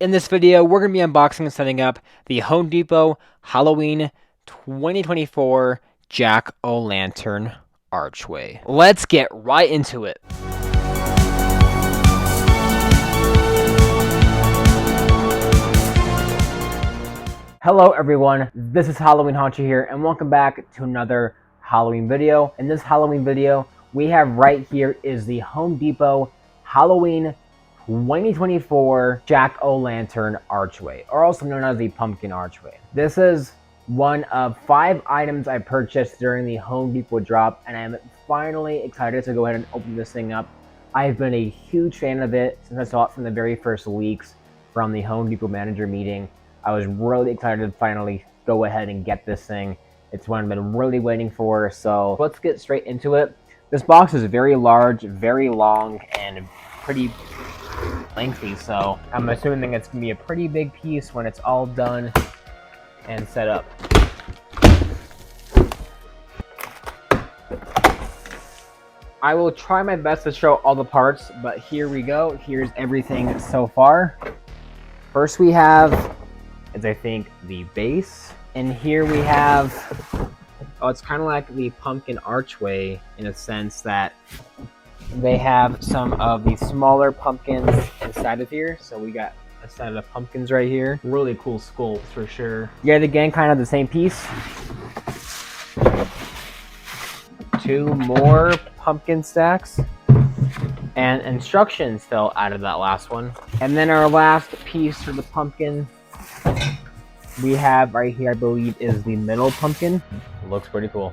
In this video, we're going to be unboxing and setting up the Home Depot Halloween 2024 Jack-o'-Lantern Archway. Let's get right into it. Hello everyone, this is Halloween Honcho here, and welcome back to another Halloween video. In this Halloween video, we have right here is the Home Depot Halloween 2024 Jack-o'-Lantern Archway, or also known as the Pumpkin Archway. This is one of 5 items I purchased during the Home Depot drop, and I'm finally excited to go ahead and open this thing up. I've been a huge fan of it since I saw it from the very first leaks from the Home Depot manager meeting. I was really excited to finally go ahead and get this thing. It's one I've been really waiting for, so let's get straight into it. This box is very large, very long, and pretty lengthy, so I'm assuming it's going to be a pretty big piece when it's all done and set up. I will try my best to show all the parts, but here we go. Here's everything so far. First we have is I think the base, and here we have, oh, it's kind of like the pumpkin archway in a sense that they have some of the smaller pumpkins inside of here. So we got a set of pumpkins right here. Really cool sculpt for sure. Yet again, kind of the same piece. 2 more pumpkin stacks. And instructions fell out of that last one. And then our last piece for the pumpkin we have right here, I believe, is the middle pumpkin. It looks pretty cool.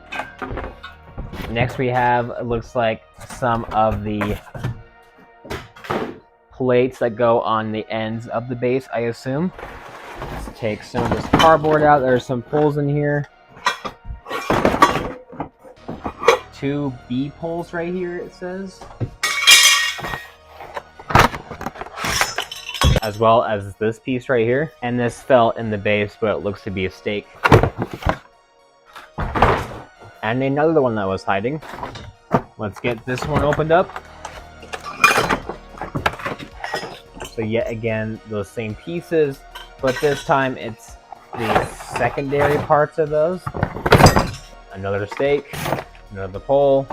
Next we have, it looks like, some of the plates that go on the ends of the base, I assume. Let's take some of this cardboard out. There's some poles in here. 2 B poles right here, it says. As well as this piece right here. And this fell in the base, but it looks to be a stake. And another one that was hiding. Let's get this one opened up. So yet again, those same pieces, but this time it's the secondary parts of those. Another stake, another pole,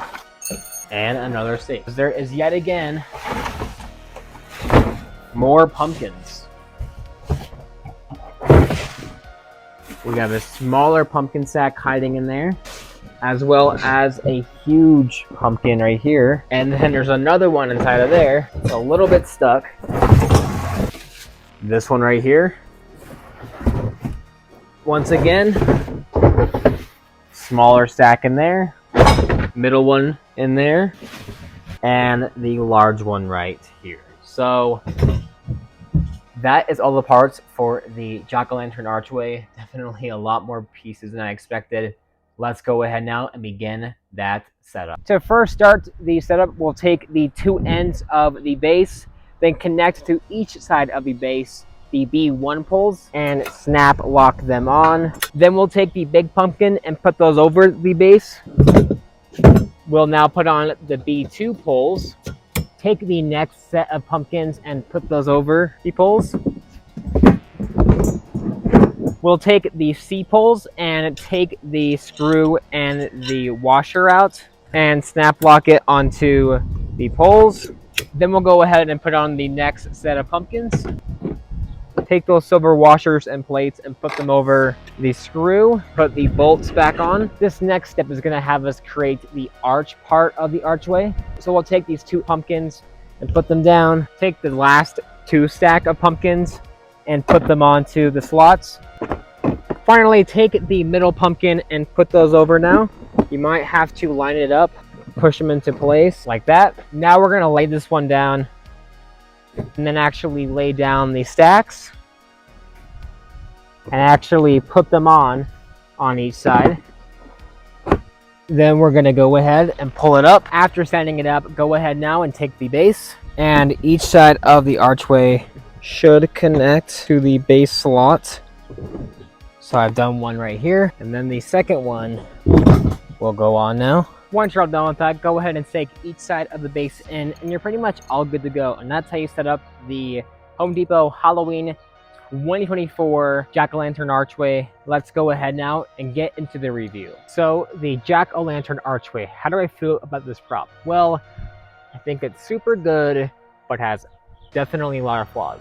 and another stake. There is yet again more pumpkins. We got a smaller pumpkin sack hiding in there, as well as a huge pumpkin right here. And then there's another one inside of there. It's a little bit stuck. This one right here. Once again, smaller stack in there. Middle one in there. And the large one right here. So that is all the parts for the Jack-o'-Lantern Archway. Definitely a lot more pieces than I expected. Let's go ahead now and begin that setup. To first start the setup, we'll take the 2 ends of the base, then connect to each side of the base the B1 poles and snap lock them on. Then we'll take the big pumpkin and put those over the base. We'll now put on the B2 poles. Take the next set of pumpkins and put those over the poles. We'll take the C poles and take the screw and the washer out and snap lock it onto the poles. Then we'll go ahead and put on the next set of pumpkins. Take those silver washers and plates and put them over the screw. Put the bolts back on. This next step is going to have us create the arch part of the archway. So we'll take these 2 pumpkins and put them down. Take the last 2 stack of pumpkins and put them onto the slots. Finally, take the middle pumpkin and put those over now. You might have to line it up, push them into place like that. Now we're going to lay this one down and then actually lay down the stacks and actually put them on each side. Then we're going to go ahead and pull it up. After standing it up, go ahead now and take the base, and each side of the archway should connect to the base slot. So I've done one right here, and then the second one will go on now. Once you're all done with that, go ahead and take each side of the base in, and you're pretty much all good to go. And that's how you set up the Home Depot Halloween 2024 Jack-o'-lantern archway. Let's go ahead now and get into the review. So the Jack-o'-lantern archway, how do I feel about this prop? Well, I think it's super good, but has definitely a lot of flaws.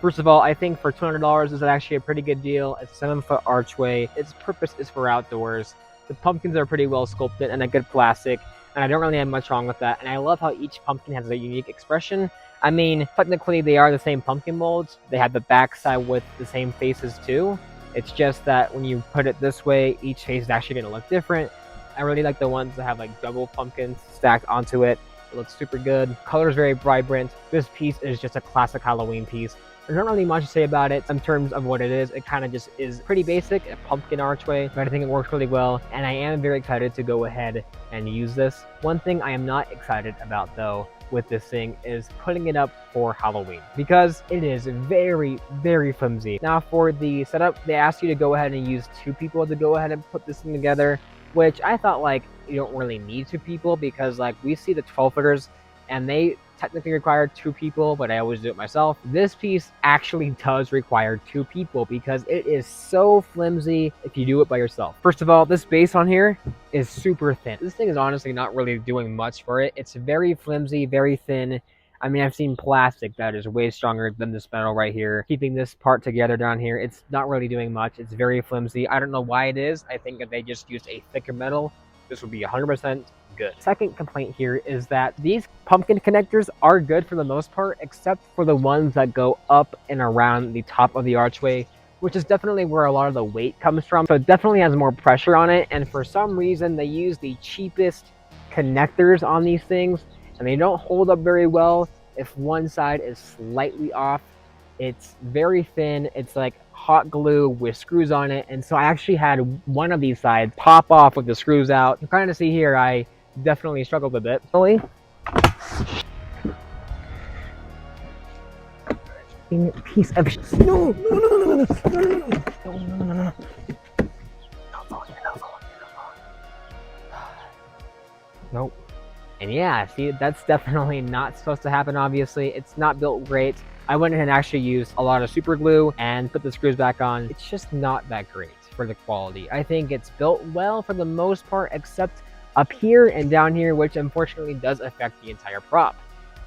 First of all, I think for $200 is actually a pretty good deal. It's a 7-foot archway. Its purpose is for outdoors. The pumpkins are pretty well sculpted and a good plastic, and I don't really have much wrong with that. And I love how each pumpkin has a unique expression. I mean, technically they are the same pumpkin molds. They have the backside with the same faces too. It's just that when you put it this way, each face is actually going to look different. I really like the ones that have like double pumpkins stacked onto it. It looks super good. Color is very vibrant. This piece is just a classic Halloween piece. There's not really much to say about it in terms of what it is. It kind of just is pretty basic, a pumpkin archway, but I think it works really well, and I am very excited to go ahead and use this. One thing I am not excited about though with this thing is putting it up for Halloween, because it is very, very flimsy. Now for the setup, they asked you to go ahead and use 2 people to go ahead and put this thing together, which I thought like you don't really need 2 people, because like we see the 12-footers and they technically require 2 people, but I always do it myself. This piece actually does require 2 people because it is so flimsy if you do it by yourself. First of all, this base on here is super thin. This thing is honestly not really doing much for it. It's very flimsy, very thin. I mean, I've seen plastic that is way stronger than this metal right here. Keeping this part together down here, it's not really doing much. It's very flimsy. I don't know why it is. I think if they just used a thicker metal, this would be 100% good. Second complaint here is that these pumpkin connectors are good for the most part, except for the ones that go up and around the top of the archway, which is definitely where a lot of the weight comes from. So it definitely has more pressure on it, and for some reason they use the cheapest connectors on these things, and they don't hold up very well if one side is slightly off. It's very thin. It's like hot glue with screws on it, and so I actually had one of these sides pop off with the screws out. You kind of see here I definitely struggled a bit. Piece of no. Nope. And yeah, see, that's definitely not supposed to happen. Obviously, it's not built great. I went ahead and actually used a lot of super glue and put the screws back on. It's just not that great for the quality. I think it's built well for the most part, except up here and down here, which unfortunately does affect the entire prop.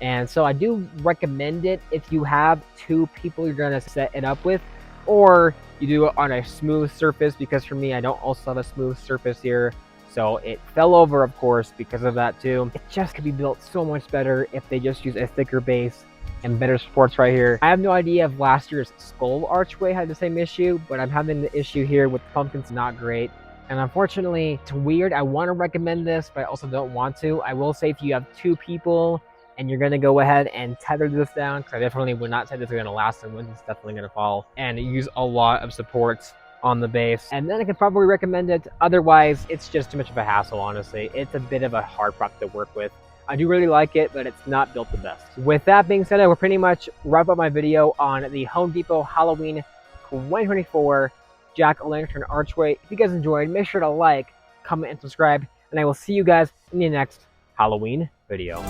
And so I do recommend it if you have 2 people you're gonna set it up with, or you do it on a smooth surface, because for me, I don't also have a smooth surface here. So it fell over, of course, because of that too. It just could be built so much better if they just use a thicker base and better supports right here. I have no idea if last year's skull archway had the same issue, but I'm having the issue here with pumpkins. Not great. And unfortunately, it's weird. I want to recommend this, but I also don't want to. I will say if you have 2 people and you're going to go ahead and tether this down, because I definitely would not say this is going to last, and it's definitely going to fall, and use a lot of supports on the base, and then I could probably recommend it. Otherwise, it's just too much of a hassle, honestly. It's a bit of a hard prop to work with. I do really like it, but it's not built the best. With that being said, I will pretty much wrap up my video on the Home Depot Halloween 2024 Jack-o'-lantern archway. If you guys enjoyed, make sure to like, comment, and subscribe, and I will see you guys in the next Halloween video.